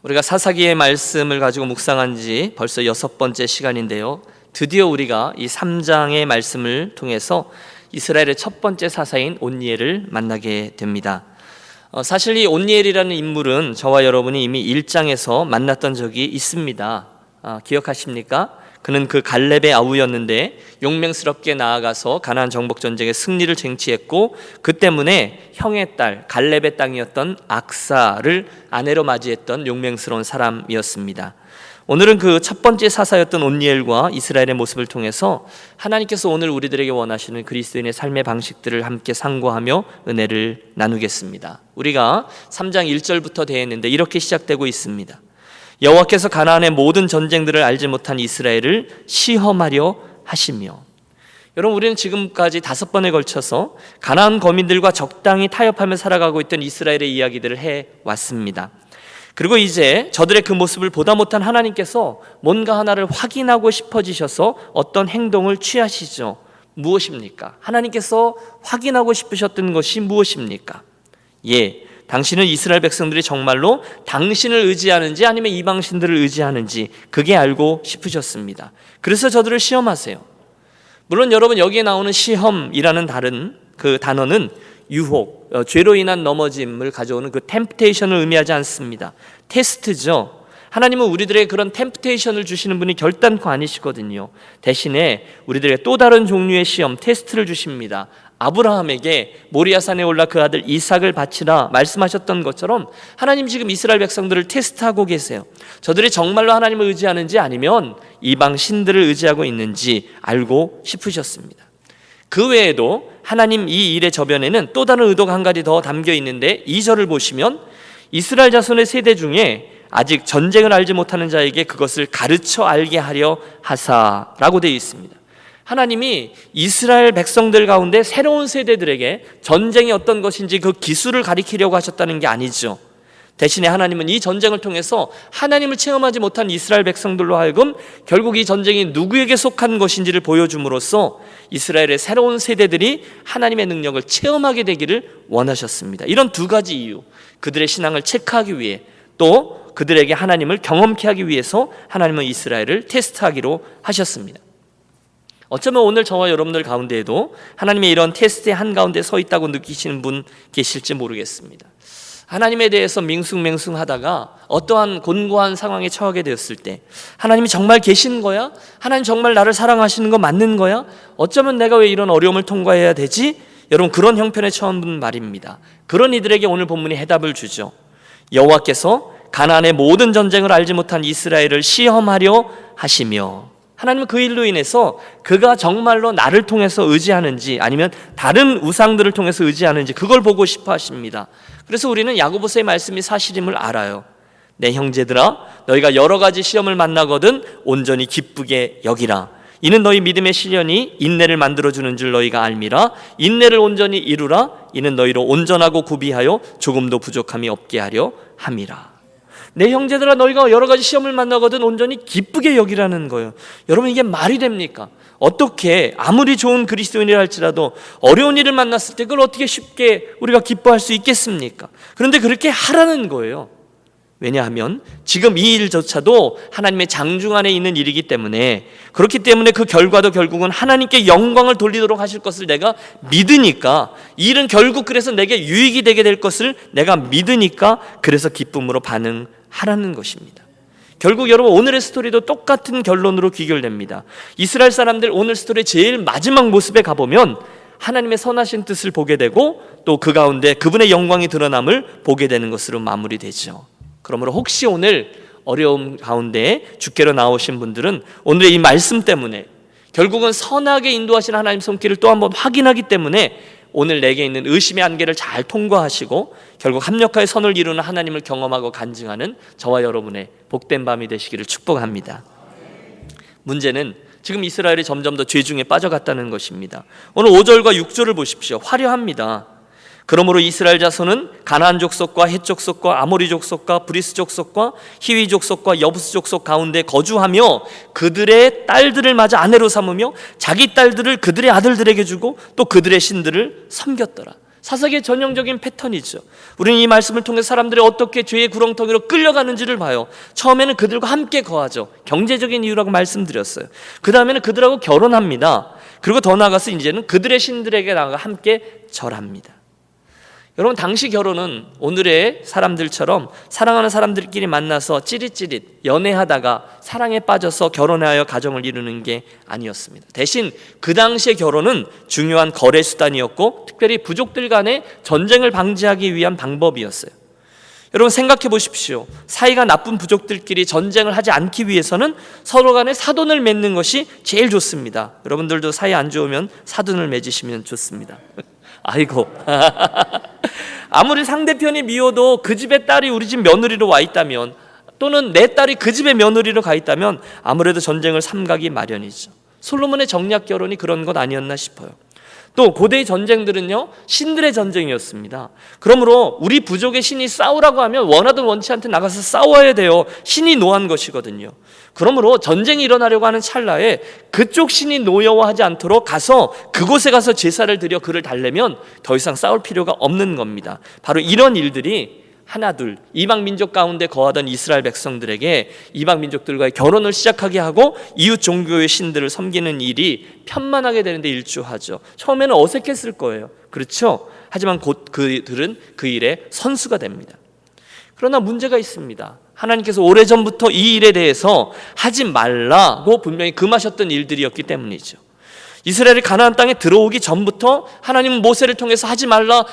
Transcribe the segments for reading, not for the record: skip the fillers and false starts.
우리가 사사기의 말씀을 가지고 묵상한 지 벌써 6번째 시간인데요, 드디어 우리가 이 3장의 말씀을 통해서 이스라엘의 첫 번째 사사인 온니엘을 만나게 됩니다. 사실 이 온니엘이라는 인물은 저와 여러분이 이미 1장에서 만났던 적이 있습니다. 기억하십니까? 그는 그 갈렙의 아우였는데 용맹스럽게 나아가서 가나안 정복 전쟁에 승리를 쟁취했고, 그 때문에 형의 딸 갈렙의 땅이었던 악사를 아내로 맞이했던 용맹스러운 사람이었습니다. 오늘은 그 첫 번째 사사였던 온니엘과 이스라엘의 모습을 통해서 하나님께서 오늘 우리들에게 원하시는 그리스도인의 삶의 방식들을 함께 상고하며 은혜를 나누겠습니다. 우리가 3장 1절부터 되어 있는데 이렇게 시작되고 있습니다. 여호와께서 가나안의 모든 전쟁들을 알지 못한 이스라엘을 시험하려 하시며. 여러분, 우리는 지금까지 5번에 걸쳐서 가나안 거민들과 적당히 타협하며 살아가고 있던 이스라엘의 이야기들을 해왔습니다. 그리고 이제 저들의 그 모습을 보다 못한 하나님께서 뭔가 하나를 확인하고 싶어지셔서 어떤 행동을 취하시죠. 무엇입니까? 하나님께서 확인하고 싶으셨던 것이 무엇입니까? 당신은 이스라엘 백성들이 정말로 당신을 의지하는지 아니면 이방신들을 의지하는지 그게 알고 싶으셨습니다. 그래서 저들을 시험하세요. 물론 여러분, 여기에 나오는 시험이라는 다른 그 단어는 유혹, 죄로 인한 넘어짐을 가져오는 그 템프테이션을 의미하지 않습니다. 테스트죠. 하나님은 우리들에게 그런 템프테이션을 주시는 분이 결단코 아니시거든요. 대신에 우리들에게 또 다른 종류의 시험, 테스트를 주십니다. 아브라함에게 모리아산에 올라 그 아들 이삭을 바치라 말씀하셨던 것처럼 하나님 지금 이스라엘 백성들을 테스트하고 계세요. 저들이 정말로 하나님을 의지하는지 아니면 이방 신들을 의지하고 있는지 알고 싶으셨습니다. 그 외에도 하나님 이 일의 저변에는 또 다른 의도가 한 가지 더 담겨 있는데, 2절을 보시면 이스라엘 자손의 세대 중에 아직 전쟁을 알지 못하는 자에게 그것을 가르쳐 알게 하려 하사라고 되어 있습니다. 하나님이 이스라엘 백성들 가운데 새로운 세대들에게 전쟁이 어떤 것인지 그 기술을 가르치려고 하셨다는 게 아니죠. 대신에 하나님은 이 전쟁을 통해서 하나님을 체험하지 못한 이스라엘 백성들로 하여금 결국 이 전쟁이 누구에게 속한 것인지를 보여줌으로써 이스라엘의 새로운 세대들이 하나님의 능력을 체험하게 되기를 원하셨습니다. 이런 두 가지 이유, 그들의 신앙을 체크하기 위해, 또 그들에게 하나님을 경험케 하기 위해서 하나님은 이스라엘을 테스트하기로 하셨습니다. 어쩌면 오늘 저와 여러분들 가운데에도 하나님의 이런 테스트의 한가운데 서 있다고 느끼시는 분 계실지 모르겠습니다. 하나님에 대해서 밍숭맹숭하다가 어떠한 곤고한 상황에 처하게 되었을 때, 하나님이 정말 계신 거야? 하나님 정말 나를 사랑하시는 거 맞는 거야? 어쩌면 내가 왜 이런 어려움을 통과해야 되지? 여러분, 그런 형편에 처한 분 말입니다. 그런 이들에게 오늘 본문이 해답을 주죠. 여호와께서 가나안의 모든 전쟁을 알지 못한 이스라엘을 시험하려 하시며, 하나님은 그 일로 인해서 그가 정말로 나를 통해서 의지하는지 아니면 다른 우상들을 통해서 의지하는지 그걸 보고 싶어 하십니다. 그래서 우리는 야고보서의 말씀이 사실임을 알아요. 내 형제들아, 너희가 여러 가지 시험을 만나거든 온전히 기쁘게 여기라. 이는 너희 믿음의 시련이 인내를 만들어주는 줄 너희가 알미라. 인내를 온전히 이루라. 이는 너희로 온전하고 구비하여 조금도 부족함이 없게 하려 함이라. 내 형제들아, 너희가 여러 가지 시험을 만나거든 온전히 기쁘게 여기라는 거예요. 여러분, 이게 말이 됩니까? 어떻게 아무리 좋은 그리스도인이라 할지라도 어려운 일을 만났을 때 그걸 어떻게 쉽게 우리가 기뻐할 수 있겠습니까? 그런데 그렇게 하라는 거예요. 왜냐하면 지금 이 일조차도 하나님의 장중 안에 있는 일이기 때문에, 그렇기 때문에 그 결과도 결국은 하나님께 영광을 돌리도록 하실 것을 내가 믿으니까, 이 일은 결국 그래서 내게 유익이 되게 될 것을 내가 믿으니까 그래서 기쁨으로 반응하라는 것입니다. 결국 여러분, 오늘의 스토리도 똑같은 결론으로 귀결됩니다. 이스라엘 사람들 오늘 스토리의 제일 마지막 모습에 가보면 하나님의 선하신 뜻을 보게 되고, 또 그 가운데 그분의 영광이 드러남을 보게 되는 것으로 마무리되죠. 그러므로 혹시 오늘 어려움 가운데 주께로 나오신 분들은 오늘의 이 말씀 때문에, 결국은 선하게 인도하시는 하나님 손길을 또 한번 확인하기 때문에 오늘 내게 있는 의심의 안개를 잘 통과하시고 결국 합력하여 선을 이루는 하나님을 경험하고 간증하는 저와 여러분의 복된 밤이 되시기를 축복합니다. 문제는 지금 이스라엘이 점점 더 죄중에 빠져갔다는 것입니다. 오늘 5절과 6절을 보십시오. 화려합니다. 그러므로 이스라엘 자손은 가나안 족속과 헷 족속과 아모리 족속과 브리스 족속과 히위 족속과 여부스 족속 가운데 거주하며 그들의 딸들을 맞아 아내로 삼으며 자기 딸들을 그들의 아들들에게 주고 또 그들의 신들을 섬겼더라. 사사기의 전형적인 패턴이죠. 우리는 이 말씀을 통해 사람들이 어떻게 죄의 구렁텅이로 끌려가는지를 봐요. 처음에는 그들과 함께 거하죠. 경제적인 이유라고 말씀드렸어요. 그 다음에는 그들하고 결혼합니다. 그리고 더 나아가서 이제는 그들의 신들에게 나가 함께 절합니다. 여러분, 당시 결혼은 오늘의 사람들처럼 사랑하는 사람들끼리 만나서 찌릿찌릿 연애하다가 사랑에 빠져서 결혼하여 가정을 이루는 게 아니었습니다. 대신 그 당시의 결혼은 중요한 거래 수단이었고 특별히 부족들 간의 전쟁을 방지하기 위한 방법이었어요. 여러분, 생각해 보십시오. 사이가 나쁜 부족들끼리 전쟁을 하지 않기 위해서는 서로 간에 사돈을 맺는 것이 제일 좋습니다. 여러분들도 사이 안 좋으면 사돈을 맺으시면 좋습니다. 아이고. 아무리 상대편이 미워도 그 집의 딸이 우리 집 며느리로 와 있다면, 또는 내 딸이 그 집의 며느리로 가 있다면 아무래도 전쟁을 삼가기 마련이죠. 솔로몬의 정략 결혼이 그런 것 아니었나 싶어요. 또 고대의 전쟁들은요, 신들의 전쟁이었습니다. 그러므로 우리 부족의 신이 싸우라고 하면 원하든 원치 않든 나가서 싸워야 돼요. 신이 노한 것이거든요. 그러므로 전쟁이 일어나려고 하는 찰나에 그쪽 신이 노여워하지 않도록 가서 그곳에 가서 제사를 드려 그를 달래면 더 이상 싸울 필요가 없는 겁니다. 바로 이런 일들이 하나둘 이방 민족 가운데 거하던 이스라엘 백성들에게 이방 민족들과의 결혼을 시작하게 하고 이웃 종교의 신들을 섬기는 일이 편만하게 되는데 일조하죠. 처음에는 어색했을 거예요. 그렇죠? 하지만 곧 그들은 그 일에 선수가 됩니다. 그러나 문제가 있습니다. 하나님께서 오래전부터 이 일에 대해서 하지 말라고 분명히 금하셨던 일들이었기 때문이죠. 이스라엘이 가나안 땅에 들어오기 전부터 하나님은 모세를 통해서 하지 말라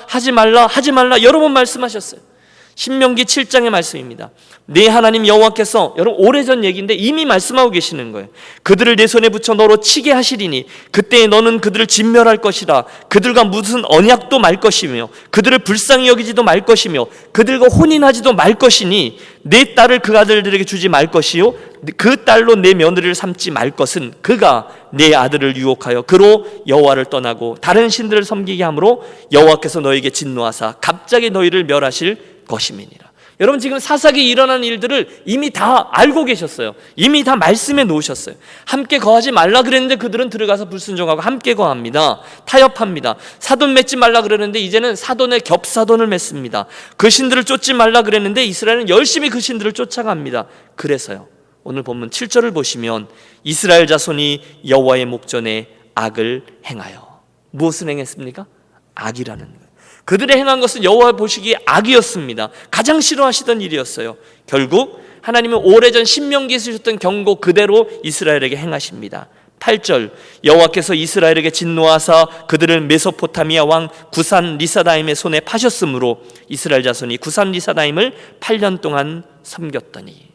여러 번 말씀하셨어요. 신명기 7장의 말씀입니다. 네 하나님 여호와께서, 여러분 오래전 얘기인데 이미 말씀하고 계시는 거예요. 그들을 내 손에 붙여 너로 치게 하시리니 그때에 너는 그들을 진멸할 것이라. 그들과 무슨 언약도 말 것이며 그들을 불쌍히 여기지도 말 것이며 그들과 혼인하지도 말 것이니 내 딸을 그 아들들에게 주지 말 것이요 그 딸로 내 며느리를 삼지 말 것은 그가 내 아들을 유혹하여 그로 여호와를 떠나고 다른 신들을 섬기게 함으로 여호와께서 너에게 진노하사 갑자기 너희를 멸하실 것임이니라. 여러분, 지금 사사기에 일어난 일들을 이미 다 알고 계셨어요. 이미 다 말씀해 놓으셨어요. 함께 거하지 말라 그랬는데 그들은 들어가서 불순종하고 함께 거합니다. 타협합니다. 사돈 맺지 말라 그랬는데 이제는 사돈의 겹사돈을 맺습니다. 그 신들을 쫓지 말라 그랬는데 이스라엘은 열심히 그 신들을 쫓아갑니다. 그래서요, 오늘 본문 7절을 보시면 이스라엘 자손이 여호와의 목전에 악을 행하여. 무엇을 행했습니까? 악이라는 거예요. 그들의 행한 것은 여호와 보시기에 악이었습니다. 가장 싫어하시던 일이었어요. 결국 하나님은 오래전 신명기에 쓰셨던 경고 그대로 이스라엘에게 행하십니다. 8절, 여호와께서 이스라엘에게 진노하사 그들을 메소포타미아 왕 구산 리사다임의 손에 파셨으므로 이스라엘 자손이 구산 리사다임을 8년 동안 섬겼더니.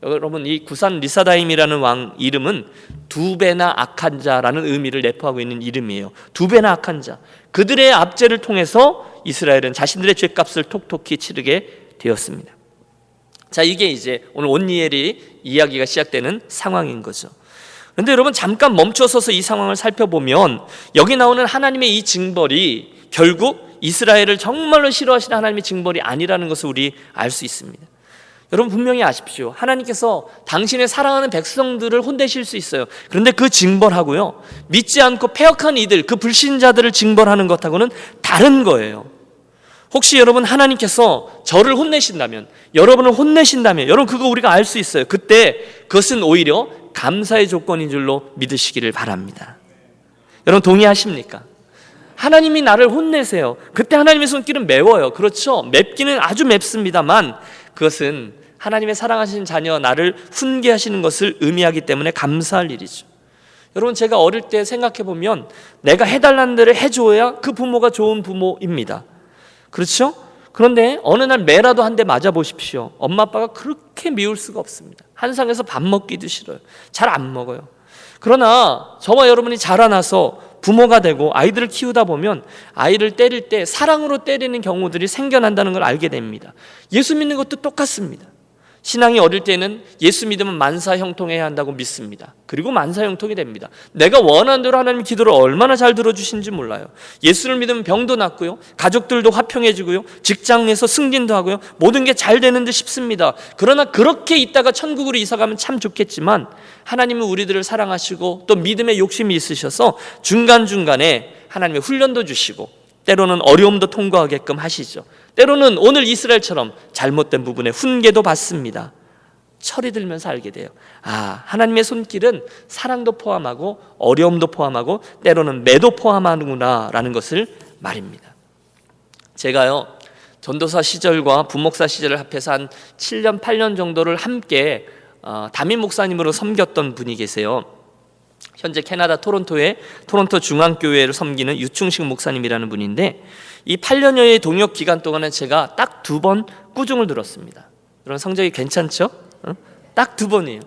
여러분, 이 구산 리사다임이라는 왕 이름은 두 배나 악한 자라는 의미를 내포하고 있는 이름이에요. 두 배나 악한 자. 그들의 압제를 통해서 이스라엘은 자신들의 죄값을 톡톡히 치르게 되었습니다. 자, 이게 이제 오늘 온니엘이 이야기가 시작되는 상황인 거죠. 그런데 여러분, 잠깐 멈춰서서 이 상황을 살펴보면 여기 나오는 하나님의 이 징벌이 결국 이스라엘을 정말로 싫어하시는 하나님의 징벌이 아니라는 것을 우리 알 수 있습니다. 여러분, 분명히 아십시오. 하나님께서 당신의 사랑하는 백성들을 혼내실 수 있어요. 그런데 그 징벌하고요, 믿지 않고 패역한 이들, 그 불신자들을 징벌하는 것하고는 다른 거예요. 혹시 여러분, 하나님께서 저를 혼내신다면, 여러분을 혼내신다면, 여러분 그거 우리가 알 수 있어요. 그때 그것은 오히려 감사의 조건인 줄로 믿으시기를 바랍니다. 여러분 동의하십니까? 하나님이 나를 혼내세요. 그때 하나님의 손길은 매워요. 그렇죠? 맵기는 아주 맵습니다만 그것은 하나님의 사랑하시는 자녀 나를 훈계하시는 것을 의미하기 때문에 감사할 일이죠. 여러분, 제가 어릴 때 생각해 보면 내가 해달라는 대로 해줘야 그 부모가 좋은 부모입니다. 그렇죠? 그런데 어느 날 매라도 한 대 맞아보십시오. 엄마 아빠가 그렇게 미울 수가 없습니다. 한상에서 밥 먹기도 싫어요. 잘 안 먹어요. 그러나 저와 여러분이 자라나서 부모가 되고 아이들을 키우다 보면 아이를 때릴 때 사랑으로 때리는 경우들이 생겨난다는 걸 알게 됩니다. 예수 믿는 것도 똑같습니다. 신앙이 어릴 때는 예수 믿으면 만사형통해야 한다고 믿습니다. 그리고 만사형통이 됩니다. 내가 원하는 대로 하나님 기도를 얼마나 잘 들어주신지 몰라요. 예수를 믿으면 병도 낫고요, 가족들도 화평해지고요, 직장에서 승진도 하고요, 모든 게 잘 되는 듯 싶습니다. 그러나 그렇게 있다가 천국으로 이사가면 참 좋겠지만 하나님은 우리들을 사랑하시고 또 믿음의 욕심이 있으셔서 중간중간에 하나님의 훈련도 주시고 때로는 어려움도 통과하게끔 하시죠. 때로는 오늘 이스라엘처럼 잘못된 부분에 훈계도 받습니다. 철이 들면서 알게 돼요. 하나님의 손길은 사랑도 포함하고 어려움도 포함하고 때로는 매도 포함하는구나 라는 것을 말입니다. 제가요, 전도사 시절과 부목사 시절을 합해서 한 7년 8년 정도를 함께 담임 목사님으로 섬겼던 분이 계세요. 현재 캐나다 토론토의 토론토 중앙교회를 섬기는 유충식 목사님이라는 분인데, 이 8년여의 동역 기간 동안에 제가 딱 2번 꾸중을 들었습니다. 그런 성적이 괜찮죠? 딱 2번이에요.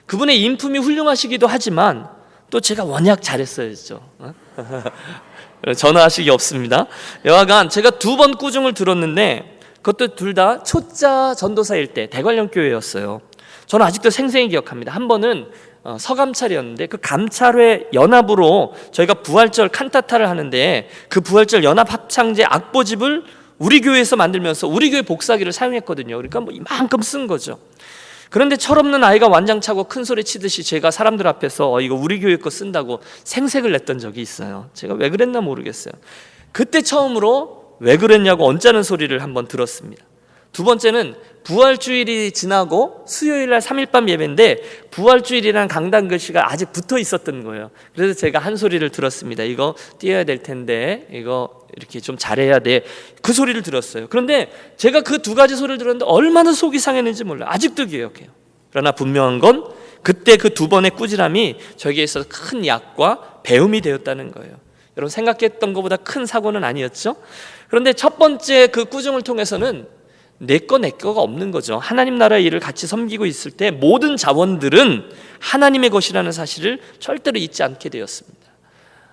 그분의 인품이 훌륭하시기도 하지만 또 제가 워낙 잘했어야죠. 전화하시기 없습니다. 여하간 제가 2번 꾸중을 들었는데 그것도 둘 다 초짜 전도사일 때 대관령교회였어요. 저는 아직도 생생히 기억합니다. 한 번은 서감찰이었는데 그 감찰회 연합으로 저희가 부활절 칸타타를 하는데 그 부활절 연합 합창제 악보집을 우리 교회에서 만들면서 우리 교회 복사기를 사용했거든요. 그러니까 뭐 이만큼 쓴 거죠. 그런데 철없는 아이가 완장차고 큰 소리 치듯이 제가 사람들 앞에서 이거 우리 교회 거 쓴다고 생색을 냈던 적이 있어요. 제가 왜 그랬나 모르겠어요. 그때 처음으로 왜 그랬냐고 언짢은 소리를 한번 들었습니다. 2번째는 부활주일이 지나고 수요일날 3일밤 예배인데 부활주일이라는 강단 글씨가 아직 붙어 있었던 거예요. 그래서 제가 한 소리를 들었습니다. 이거 띄어야 될 텐데 이거 이렇게 좀 잘해야 돼. 그 소리를 들었어요. 그런데 제가 그 2가지 소리를 들었는데 얼마나 속이 상했는지 몰라요. 아직도 기억해요. 그러나 분명한 건 그때 그 2번의 꾸지람이 저에게 있어서 큰 약과 배움이 되었다는 거예요. 여러분 생각했던 것보다 큰 사고는 아니었죠? 그런데 첫 번째 그 꾸중을 통해서는 내 거가 없는 거죠. 하나님 나라의 일을 같이 섬기고 있을 때 모든 자원들은 하나님의 것이라는 사실을 절대로 잊지 않게 되었습니다.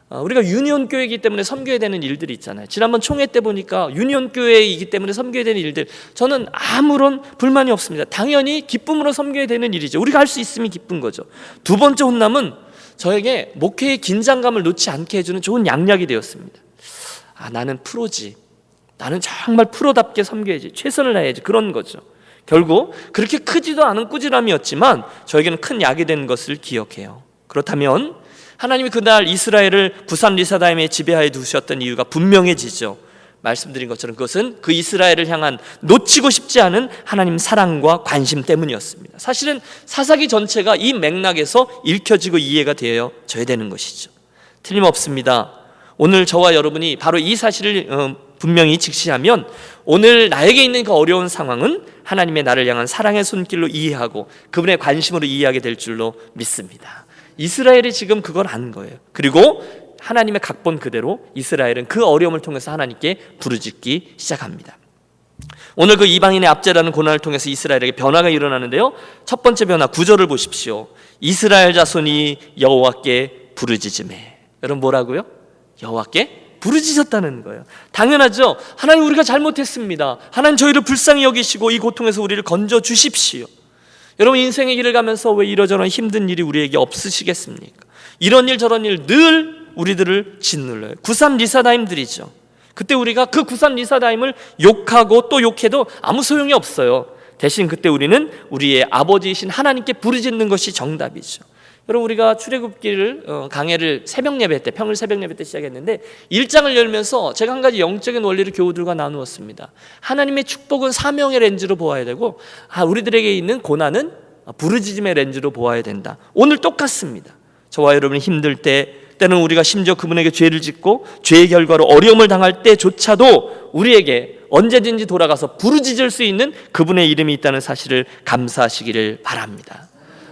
우리가 유니온 교회이기 때문에 섬겨야 되는 일들이 있잖아요. 지난번 총회 때 보니까 유니온 교회이기 때문에 섬겨야 되는 일들, 저는 아무런 불만이 없습니다. 당연히 기쁨으로 섬겨야 되는 일이죠. 우리가 할 수 있으면 기쁜 거죠. 2번째 혼남은 저에게 목회의 긴장감을 놓지 않게 해주는 좋은 양약이 되었습니다. 나는 프로지, 나는 정말 프로답게 섬겨야지, 최선을 다해야지, 그런 거죠. 결국 그렇게 크지도 않은 꾸지람이었지만 저에게는 큰 약이 된 것을 기억해요. 그렇다면 하나님이 그날 이스라엘을 부산 리사다임에 지배하에 두셨던 이유가 분명해지죠. 말씀드린 것처럼 그것은 그 이스라엘을 향한 놓치고 싶지 않은 하나님 사랑과 관심 때문이었습니다. 사실은 사사기 전체가 이 맥락에서 읽혀지고 이해가 되어져야 되는 것이죠. 틀림없습니다. 오늘 저와 여러분이 바로 이 사실을 분명히 직시하면 오늘 나에게 있는 그 어려운 상황은 하나님의 나를 향한 사랑의 손길로 이해하고 그분의 관심으로 이해하게 될 줄로 믿습니다. 이스라엘이 지금 그걸 아는 거예요. 그리고 하나님의 각본 그대로 이스라엘은 그 어려움을 통해서 하나님께 부르짖기 시작합니다. 오늘 그 이방인의 압제라는 고난을 통해서 이스라엘에게 변화가 일어나는데요, 첫 번째 변화 9절을 보십시오. 이스라엘 자손이 여호와께 부르짖으매. 여러분 뭐라고요? 여호와께 부르짖었다는 거예요. 당연하죠. 하나님, 우리가 잘못했습니다. 하나님, 저희를 불쌍히 여기시고 이 고통에서 우리를 건져 주십시오. 여러분 인생의 길을 가면서 왜 이러저런 힘든 일이 우리에게 없으시겠습니까? 이런 일 저런 일 늘 우리들을 짓눌러요. 구산 리사다임들이죠. 그때 우리가 그 구산 리사다임을 욕하고 또 욕해도 아무 소용이 없어요. 대신 그때 우리는 우리의 아버지이신 하나님께 부르짖는 것이 정답이죠. 여러분 우리가 출애굽기를 강해를 새벽 예배 때, 평일 새벽 예배 때 시작했는데 1장을 열면서 제가 한 가지 영적인 원리를 교우들과 나누었습니다. 하나님의 축복은 사명의 렌즈로 보아야 되고 우리들에게 있는 고난은 부르짖음의 렌즈로 보아야 된다. 오늘 똑같습니다. 저와 여러분이 힘들 때, 때는 우리가 심지어 그분에게 죄를 짓고 죄의 결과로 어려움을 당할 때조차도 우리에게 언제든지 돌아가서 부르짖을 수 있는 그분의 이름이 있다는 사실을 감사하시기를 바랍니다.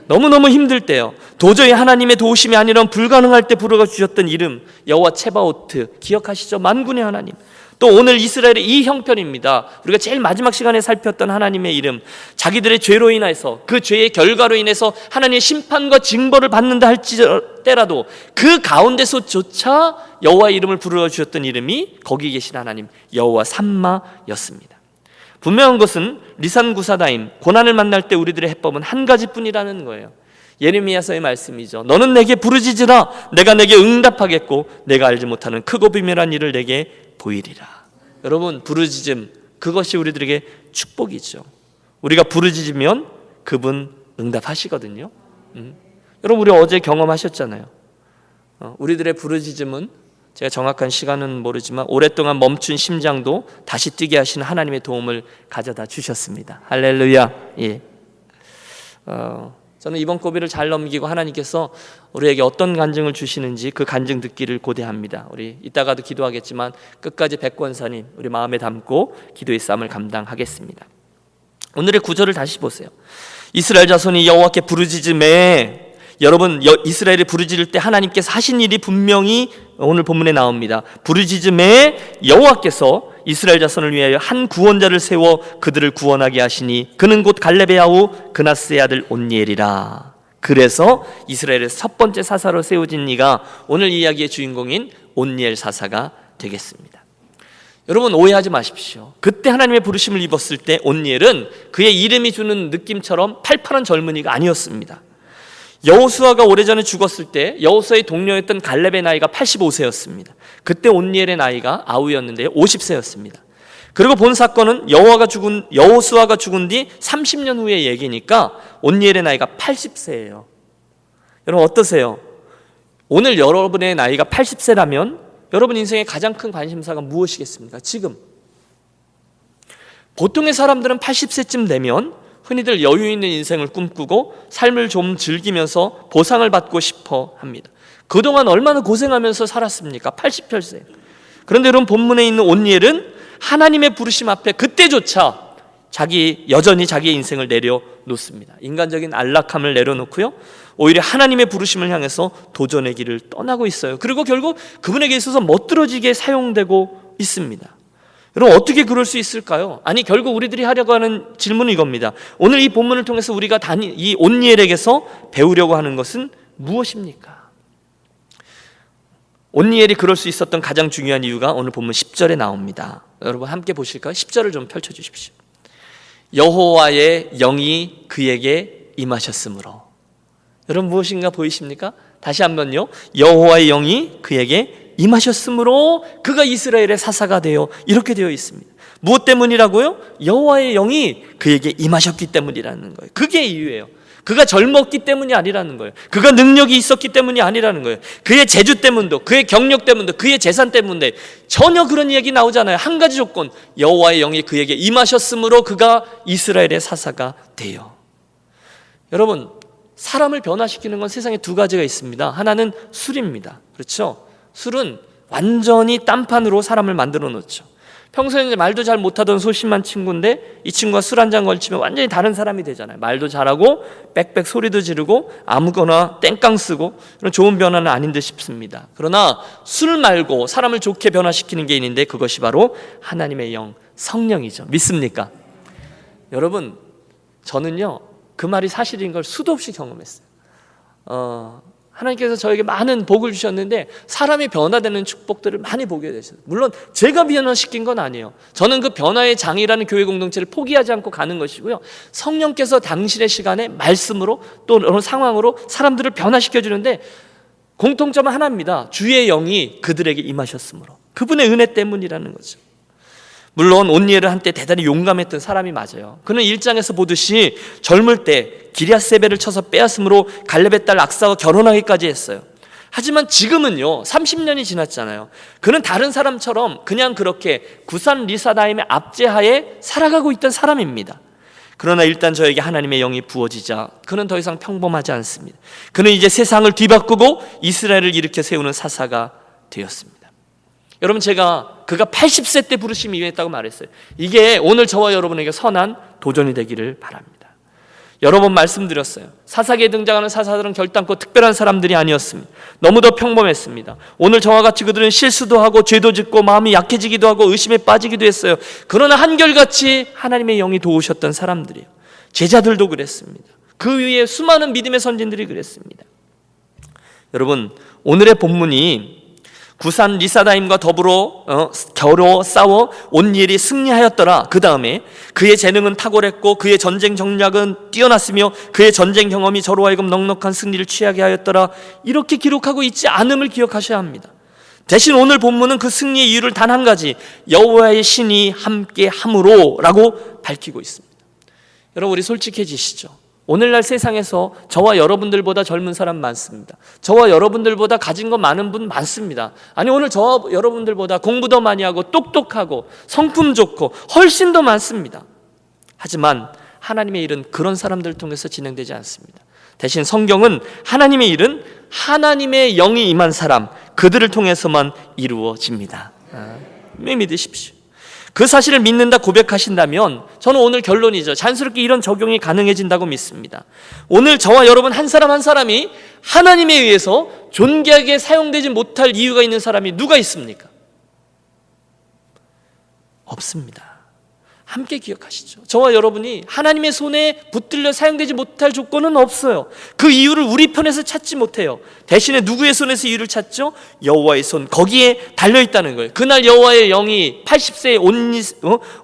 너무너무 힘들 때요, 도저히 하나님의 도우심이 아니라면 불가능할 때 부르가 주셨던 이름 여호와 체바오트 기억하시죠? 만군의 하나님. 또 오늘 이스라엘의 이 형편입니다. 우리가 제일 마지막 시간에 살폈던 하나님의 이름, 자기들의 죄로 인해서 그 죄의 결과로 인해서 하나님의 심판과 징벌을 받는다 할지라도 그 가운데서조차 여호와의 이름을 불러주셨던 이름이 거기 계신 하나님 여호와 삼마였습니다. 분명한 것은 리산구사다임, 고난을 만날 때 우리들의 해법은 한 가지뿐이라는 거예요. 예레미야서의 말씀이죠. 너는 내게 부르짖으라. 내가 내게 응답하겠고 내가 알지 못하는 크고 비밀한 일을 내게 보이리라. 여러분 부르짖음, 그것이 우리들에게 축복이죠. 우리가 부르짖으면 그분 응답하시거든요. 여러분 우리 어제 경험하셨잖아요. 우리들의 부르짖음은 제가 정확한 시간은 모르지만 오랫동안 멈춘 심장도 다시 뛰게 하시는 하나님의 도움을 가져다 주셨습니다. 할렐루야. 예. 저는 이번 고비를 잘 넘기고 하나님께서 우리에게 어떤 간증을 주시는지 그 간증 듣기를 고대합니다. 우리 이따가도 기도하겠지만 끝까지 백권사님 우리 마음에 담고 기도의 싸움을 감당하겠습니다. 오늘의 구절을 다시 보세요. 이스라엘 자손이 여호와께 부르짖음에, 여러분 이스라엘이 부르짖을 때 하나님께서 하신 일이 분명히 오늘 본문에 나옵니다. 부르짖음에 여호와께서 이스라엘 자손을 위하여 한 구원자를 세워 그들을 구원하게 하시니 그는 곧 갈렙의 아우 그나스의 아들 온니엘이라. 그래서 이스라엘의 첫 번째 사사로 세워진 이가 오늘 이야기의 주인공인 온니엘 사사가 되겠습니다. 여러분 오해하지 마십시오. 그때 하나님의 부르심을 입었을 때 온니엘은 그의 이름이 주는 느낌처럼 팔팔한 젊은이가 아니었습니다. 여호수아가 오래전에 죽었을 때 여호수아의 동료였던 갈렙의 나이가 85세였습니다. 그때 온니엘의 나이가 아우였는데요 50세였습니다. 그리고 본 사건은 여호수아가 죽은 뒤 30년 후의 얘기니까 온니엘의 나이가 80세예요. 여러분 어떠세요? 오늘 여러분의 나이가 80세라면 여러분 인생의 가장 큰 관심사가 무엇이겠습니까? 지금 보통의 사람들은 80세쯤 되면 흔히들 여유 있는 인생을 꿈꾸고 삶을 좀 즐기면서 보상을 받고 싶어 합니다. 그동안 얼마나 고생하면서 살았습니까? 88세. 그런데 여러분 본문에 있는 온니엘은 하나님의 부르심 앞에 그때조차 여전히 자기의 인생을 내려놓습니다. 인간적인 안락함을 내려놓고요 오히려 하나님의 부르심을 향해서 도전의 길을 떠나고 있어요. 그리고 결국 그분에게 있어서 멋들어지게 사용되고 있습니다. 여러분 어떻게 그럴 수 있을까요? 아니 결국 우리들이 하려고 하는 질문은 이겁니다. 오늘 이 본문을 통해서 우리가 이 온니엘에게서 배우려고 하는 것은 무엇입니까? 온니엘이 그럴 수 있었던 가장 중요한 이유가 오늘 본문 10절에 나옵니다. 여러분 함께 보실까요? 10절을 좀 펼쳐주십시오. 여호와의 영이 그에게 임하셨으므로. 여러분 무엇인가 보이십니까? 다시 한번요. 여호와의 영이 그에게 임하셨으므로 그가 이스라엘의 사사가 되어, 이렇게 되어 있습니다. 무엇 때문이라고요? 여호와의 영이 그에게 임하셨기 때문이라는 거예요. 그게 이유예요. 그가 젊었기 때문이 아니라는 거예요. 그가 능력이 있었기 때문이 아니라는 거예요. 그의 재주 때문도, 그의 경력 때문도, 그의 재산 때문에 전혀 그런 얘기 나오잖아요. 한 가지 조건, 여호와의 영이 그에게 임하셨으므로 그가 이스라엘의 사사가 돼요. 여러분 사람을 변화시키는 건 세상에 두 가지가 있습니다. 하나는 술입니다. 그렇죠? 술은 완전히 딴판으로 사람을 만들어 놓죠. 평소에 말도 잘 못하던 소심한 친구인데 이 친구가 술 한 잔 걸치면 완전히 다른 사람이 되잖아요. 말도 잘하고 빽빽 소리도 지르고 아무거나 땡깡 쓰고, 그런 좋은 변화는 아닌 듯 싶습니다. 그러나 술 말고 사람을 좋게 변화시키는 게 있는데 그것이 바로 하나님의 영, 성령이죠. 믿습니까? 여러분 저는요 그 말이 사실인 걸 수도 없이 경험했어요. 하나님께서 저에게 많은 복을 주셨는데 사람이 변화되는 축복들을 많이 보게 되셨어요. 물론 제가 변화시킨 건 아니에요. 저는 그 변화의 장이라는 교회 공동체를 포기하지 않고 가는 것이고요, 성령께서 당신의 시간에 말씀으로 또 어느 상황으로 사람들을 변화시켜 주는데 공통점은 하나입니다. 주의 영이 그들에게 임하셨으므로, 그분의 은혜 때문이라는 거죠. 물론 온니엘은 한때 대단히 용감했던 사람이 맞아요. 그는 1장에서 보듯이 젊을 때 기럇세벨을 쳐서 빼앗음으로 갈렙의 딸 악사와 결혼하기까지 했어요. 하지만 지금은요 30년이 지났잖아요. 그는 다른 사람처럼 그냥 그렇게 구산 리사다임의 압제하에 살아가고 있던 사람입니다. 그러나 일단 저에게 하나님의 영이 부어지자 그는 더 이상 평범하지 않습니다. 그는 이제 세상을 뒤바꾸고 이스라엘을 일으켜 세우는 사사가 되었습니다. 여러분 그가 80세 때 부르심이 임했다고 말했어요. 이게 오늘 저와 여러분에게 선한 도전이 되기를 바랍니다. 여러 번 말씀드렸어요. 사사기에 등장하는 사사들은 결단코 특별한 사람들이 아니었습니다. 너무도 평범했습니다. 오늘 저와 같이 그들은 실수도 하고 죄도 짓고 마음이 약해지기도 하고 의심에 빠지기도 했어요. 그러나 한결같이 하나님의 영이 도우셨던 사람들이에요. 제자들도 그랬습니다. 그 위에 수많은 믿음의 선진들이 그랬습니다. 여러분 오늘의 본문이 구산 리사다임과 더불어 겨루 싸워 온니엘이 승리하였더라. 그 다음에 그의 재능은 탁월했고 그의 전쟁 전략은 뛰어났으며 그의 전쟁 경험이 저로 하여금 넉넉한 승리를 취하게 하였더라. 이렇게 기록하고 있지 않음을 기억하셔야 합니다. 대신 오늘 본문은 그 승리의 이유를 단 한 가지, 여호와의 신이 함께 함으로 라고 밝히고 있습니다. 여러분 우리 솔직해지시죠? 오늘날 세상에서 저와 여러분들보다 젊은 사람 많습니다. 저와 여러분들보다 가진 거 많은 분 많습니다. 아니, 오늘 저와 여러분들보다 공부 더 많이 하고 똑똑하고 성품 좋고 훨씬 더 많습니다. 하지만 하나님의 일은 그런 사람들을 통해서 진행되지 않습니다. 대신 성경은 하나님의 일은 하나님의 영이 임한 사람, 그들을 통해서만 이루어집니다. 믿으십시오. 그 사실을 믿는다 고백하신다면 저는 오늘 결론이죠. 자연스럽게 이런 적용이 가능해진다고 믿습니다. 오늘 저와 여러분 한 사람 한 사람이 하나님에 의해서 존귀하게 사용되지 못할 이유가 있는 사람이 누가 있습니까? 없습니다. 함께 기억하시죠. 저와 여러분이 하나님의 손에 붙들려 사용되지 못할 조건은 없어요. 그 이유를 우리 편에서 찾지 못해요. 대신에 누구의 손에서 이유를 찾죠? 여호와의 손, 거기에 달려있다는 거예요. 그날 여호와의 영이 80세의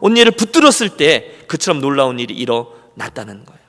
온니를 붙들었을 때 그처럼 놀라운 일이 일어났다는 거예요.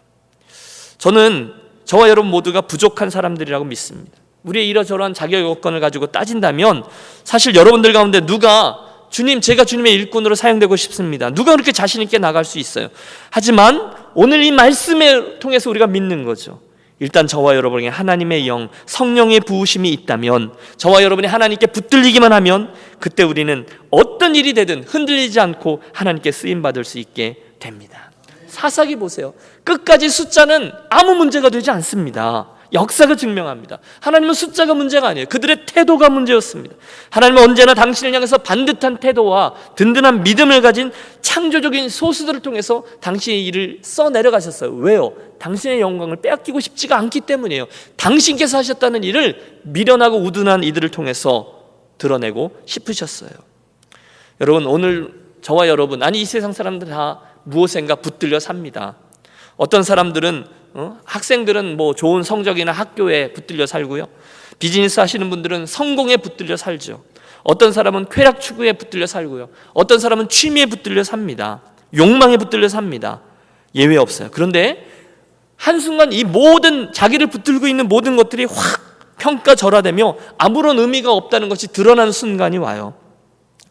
저는 저와 여러분 모두가 부족한 사람들이라고 믿습니다. 우리의 이러저러한 자격 요건을 가지고 따진다면 사실 여러분들 가운데 누가 주님, 제가 주님의 일꾼으로 사용되고 싶습니다. 누가 그렇게 자신 있게 나갈 수 있어요? 하지만 오늘 이 말씀을 통해서 우리가 믿는 거죠. 일단 저와 여러분에게 하나님의 영, 성령의 부으심이 있다면, 저와 여러분이 하나님께 붙들리기만 하면 그때 우리는 어떤 일이 되든 흔들리지 않고 하나님께 쓰임받을 수 있게 됩니다. 사사기 보세요. 끝까지 숫자는 아무 문제가 되지 않습니다. 역사가 증명합니다. 하나님은 숫자가 문제가 아니에요. 그들의 태도가 문제였습니다. 하나님은 언제나 당신을 향해서 반듯한 태도와 든든한 믿음을 가진 창조적인 소수들을 통해서 당신의 일을 써내려가셨어요. 왜요? 당신의 영광을 빼앗기고 싶지가 않기 때문이에요. 당신께서 하셨다는 일을 미련하고 우둔한 이들을 통해서 드러내고 싶으셨어요. 여러분, 오늘 저와 여러분, 아니 이 세상 사람들 다 무엇인가 붙들려 삽니다. 어떤 사람들은 학생들은 뭐 좋은 성적이나 학교에 붙들려 살고요. 비즈니스 하시는 분들은 성공에 붙들려 살죠. 어떤 사람은 쾌락 추구에 붙들려 살고요. 어떤 사람은 취미에 붙들려 삽니다. 욕망에 붙들려 삽니다. 예외 없어요. 그런데 한순간 이 모든 자기를 붙들고 있는 모든 것들이 확 평가절하되며 아무런 의미가 없다는 것이 드러나는 순간이 와요.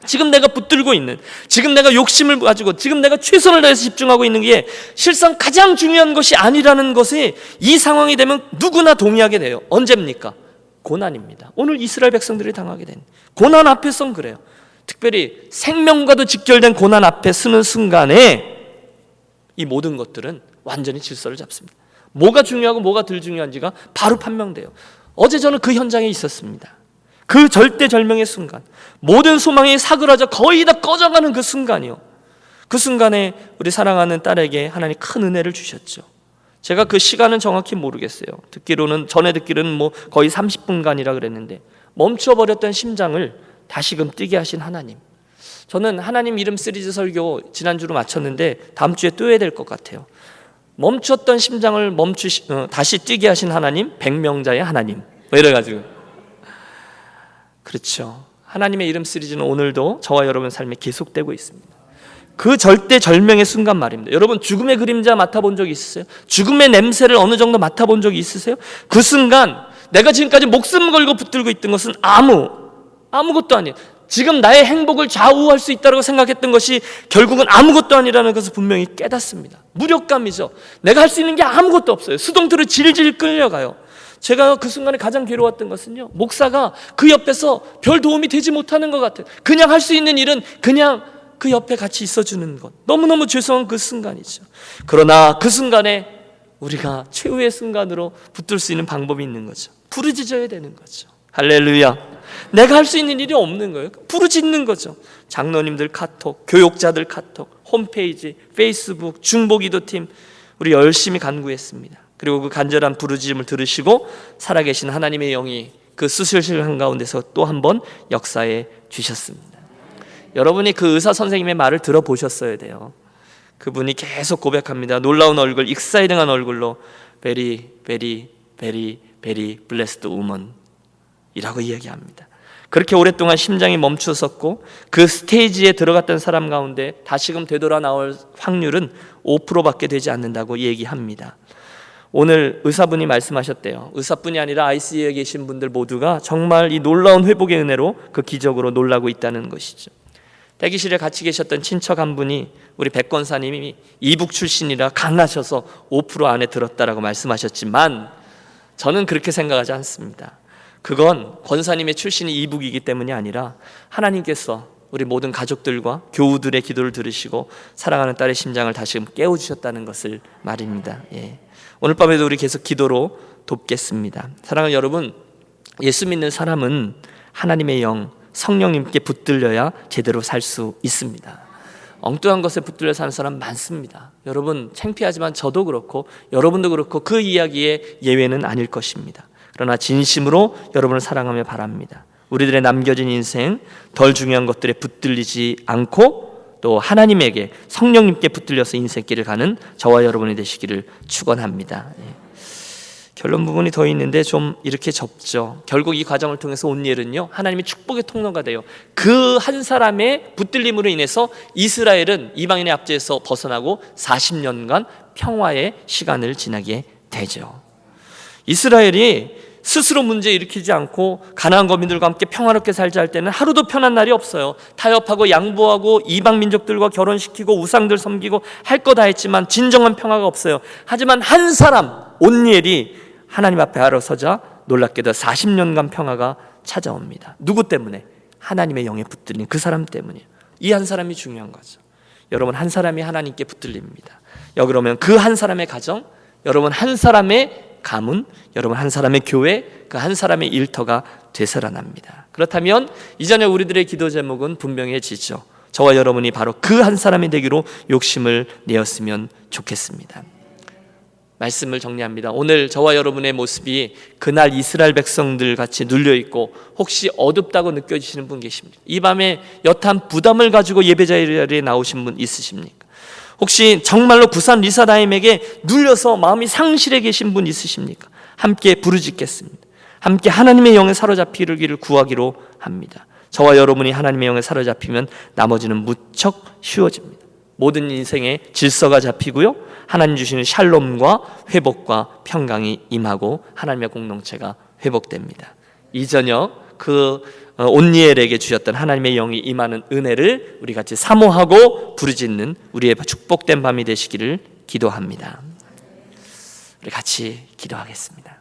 지금 내가 붙들고 있는, 지금 내가 욕심을 가지고, 지금 내가 최선을 다해서 집중하고 있는 게 실상 가장 중요한 것이 아니라는 것에 이 상황이 되면 누구나 동의하게 돼요. 언제입니까? 고난입니다. 오늘 이스라엘 백성들이 당하게 된 고난 앞에선 그래요. 특별히 생명과도 직결된 고난 앞에 서는 순간에 이 모든 것들은 완전히 질서를 잡습니다. 뭐가 중요하고 뭐가 덜 중요한지가 바로 판명돼요. 어제 저는 그 현장에 있었습니다. 그 절대절명의 순간, 모든 소망이 사그라져 거의 다 꺼져가는 그 순간이요. 그 순간에 우리 사랑하는 딸에게 하나님 큰 은혜를 주셨죠. 제가 그 시간은 정확히 모르겠어요. 전에 듣기로는 뭐 거의 30분간이라 그랬는데 멈춰버렸던 심장을 다시금 뛰게 하신 하나님. 저는 하나님 이름 시리즈 설교 지난주로 마쳤는데 다음 주에 또 해야 될 것 같아요. 멈췄던 심장을 다시 뛰게 하신 하나님, 백명자의 하나님, 뭐 이래가지고. 그렇죠. 하나님의 이름 시리즈는 오늘도 저와 여러분 삶에 계속되고 있습니다. 그 절대절명의 순간 말입니다. 여러분, 죽음의 그림자 맡아본 적이 있으세요? 죽음의 냄새를 어느 정도 맡아본 적이 있으세요? 그 순간 내가 지금까지 목숨 걸고 붙들고 있던 것은 아무것도 아니에요. 지금 나의 행복을 좌우할 수 있다고 생각했던 것이 결국은 아무것도 아니라는 것을 분명히 깨닫습니다. 무력감이죠. 내가 할 수 있는 게 아무것도 없어요. 수동태로 질질 끌려가요. 제가 그 순간에 가장 괴로웠던 것은요, 목사가 그 옆에서 별 도움이 되지 못하는 것 같아요. 그냥 할 수 있는 일은 그냥 그 옆에 같이 있어주는 것. 너무너무 죄송한 그 순간이죠. 그러나 그 순간에 우리가 최후의 순간으로 붙들 수 있는 방법이 있는 거죠. 부르짖어야 되는 거죠. 할렐루야. 내가 할 수 있는 일이 없는 거예요. 부르짖는 거죠. 장로님들 카톡, 교육자들 카톡, 홈페이지, 페이스북, 중보기도팀, 우리 열심히 간구했습니다. 그리고 그 간절한 부르짖음을 들으시고 살아계신 하나님의 영이 그 수술실 한가운데서 또 한 번 역사해 주셨습니다. 여러분이 그 의사 선생님의 말을 들어보셨어야 돼요. 그분이 계속 고백합니다. 놀라운 얼굴, 익사이딩한 얼굴로 very, very, very, very blessed woman 이라고 이야기합니다. 그렇게 오랫동안 심장이 멈추었고 그 스테이지에 들어갔던 사람 가운데 다시금 되돌아 나올 확률은 5%밖에 되지 않는다고 얘기합니다. 오늘 의사분이 말씀하셨대요. 의사뿐이 아니라 ICU에 계신 분들 모두가 정말 이 놀라운 회복의 은혜로 그 기적으로 놀라고 있다는 것이죠. 대기실에 같이 계셨던 친척 한 분이 우리 백 권사님이 이북 출신이라 강하셔서 5% 안에 들었다라고 말씀하셨지만 저는 그렇게 생각하지 않습니다. 그건 권사님의 출신이 이북이기 때문이 아니라 하나님께서 우리 모든 가족들과 교우들의 기도를 들으시고 사랑하는 딸의 심장을 다시금 깨워주셨다는 것을 말입니다. 오늘 밤에도 우리 계속 기도로 돕겠습니다. 사랑하는 여러분, 예수 믿는 사람은 하나님의 영, 성령님께 붙들려야 제대로 살 수 있습니다. 엉뚱한 것에 붙들려 사는 사람 많습니다. 여러분, 창피하지만 저도 그렇고 여러분도 그렇고 그 이야기의 예외는 아닐 것입니다. 그러나 진심으로 여러분을 사랑하며 바랍니다. 우리들의 남겨진 인생, 덜 중요한 것들에 붙들리지 않고 또 하나님에게, 성령님께 붙들려서 인생길을 가는 저와 여러분이 되시기를 축원합니다. 결론 부분이 더 있는데 좀 이렇게 접죠. 결국 이 과정을 통해서 온니엘은요, 하나님의 축복의 통로가 돼요. 그 한 사람의 붙들림으로 인해서 이스라엘은 이방인의 압제에서 벗어나고 40년간 평화의 시간을 지나게 되죠. 이스라엘이 스스로 문제 일으키지 않고 가나안 거민들과 함께 평화롭게 살자 할 때는 하루도 편한 날이 없어요. 타협하고 양보하고 이방 민족들과 결혼시키고 우상들 섬기고 할 거 다 했지만 진정한 평화가 없어요. 하지만 한 사람, 온니엘이 하나님 앞에 알아서자 놀랍게도 40년간 평화가 찾아옵니다. 누구 때문에? 하나님의 영에 붙들린 그 사람 때문이에요. 이 한 사람이 중요한 거죠. 여러분, 한 사람이 하나님께 붙들립니다. 그러면 그 한 사람의 가정, 여러분 한 사람의 가문, 여러분 한 사람의 교회, 그 한 사람의 일터가 되살아납니다. 그렇다면 이전에 우리들의 기도 제목은 분명해지죠. 저와 여러분이 바로 그 한 사람이 되기로 욕심을 내었으면 좋겠습니다. 말씀을 정리합니다. 오늘 저와 여러분의 모습이 그날 이스라엘 백성들 같이 눌려있고 혹시 어둡다고 느껴지시는 분 계십니까? 이 밤에 여탄 부담을 가지고 예배 자리에 나오신 분 있으십니까? 혹시 정말로 부산 리사다임에게 눌려서 마음이 상실해 계신 분 있으십니까? 함께 부르짖겠습니다. 함께 하나님의 영에 사로잡히기를 구하기로 합니다. 저와 여러분이 하나님의 영에 사로잡히면 나머지는 무척 쉬워집니다. 모든 인생의 질서가 잡히고요, 하나님 주시는 샬롬과 회복과 평강이 임하고 하나님의 공동체가 회복됩니다. 이 저녁 그 온니엘에게 주셨던 하나님의 영이 임하는 은혜를 우리 같이 사모하고 부르짖는 우리의 축복된 밤이 되시기를 기도합니다. 우리 같이 기도하겠습니다.